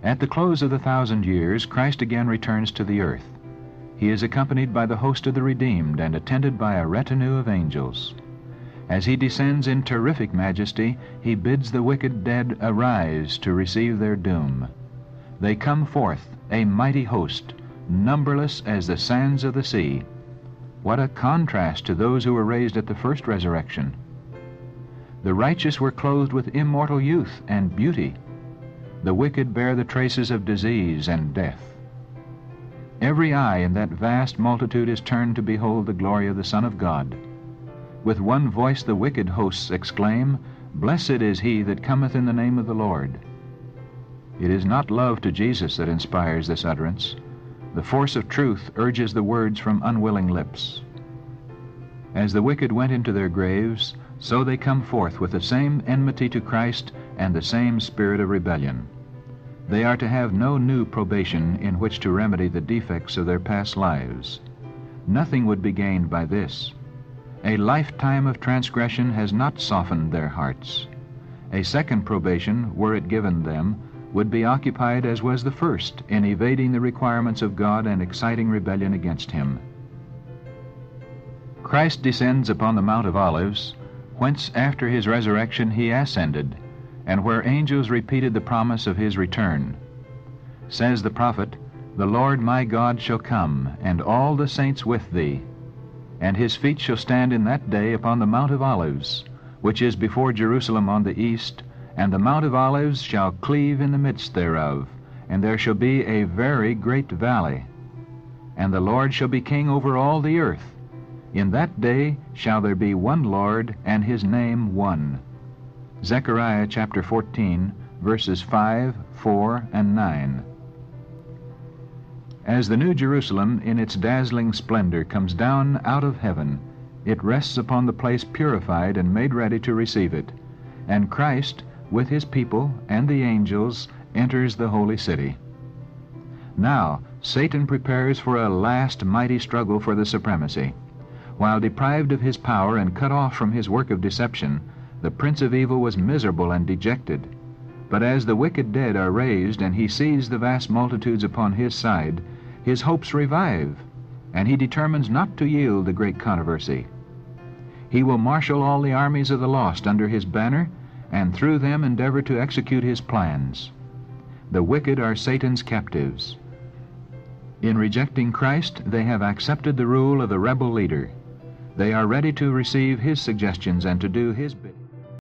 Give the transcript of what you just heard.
At the close of the 1,000 years, Christ again returns to the earth. He is accompanied by the host of the redeemed and attended by a retinue of angels. As he descends in terrific majesty, he bids the wicked dead arise to receive their doom. They come forth, a mighty host, numberless as the sands of the sea. What a contrast to those who were raised at the first resurrection! The righteous were clothed with immortal youth and beauty. The wicked bear the traces of disease and death. Every eye in that vast multitude is turned to behold the glory of the Son of God. With one voice the wicked hosts exclaim, "Blessed is he that cometh in the name of the Lord." It is not love to Jesus that inspires this utterance. The force of truth urges the words from unwilling lips. As the wicked went into their graves, so they come forth with the same enmity to Christ and the same spirit of rebellion. They are to have no new probation in which to remedy the defects of their past lives. Nothing would be gained by this. A lifetime of transgression has not softened their hearts. A second probation, were it given them, would be occupied as was the first, in evading the requirements of God and exciting rebellion against Him. Christ descends upon the Mount of Olives, whence after His resurrection He ascended, and where angels repeated the promise of His return. Says the prophet, "The Lord my God shall come, and all the saints with thee. And His feet shall stand in that day upon the Mount of Olives, which is before Jerusalem on the east, and the Mount of Olives shall cleave in the midst thereof, and there shall be a very great valley. And the Lord shall be king over all the earth. In that day shall there be one Lord, and His name one." Zechariah chapter 14, verses 5, 4, and 9. As the New Jerusalem in its dazzling splendor comes down out of heaven, it rests upon the place purified and made ready to receive it, and Christ, with His people and the angels, enters the holy city. Now Satan prepares for a last mighty struggle for the supremacy. While deprived of his power and cut off from his work of deception, the Prince of Evil was miserable and dejected. But as the wicked dead are raised and he sees the vast multitudes upon his side, his hopes revive, and he determines not to yield the great controversy. He will marshal all the armies of the lost under his banner, and through them endeavor to execute his plans. The wicked are Satan's captives. In rejecting Christ, they have accepted the rule of the rebel leader. They are ready to receive his suggestions and to do his bidding.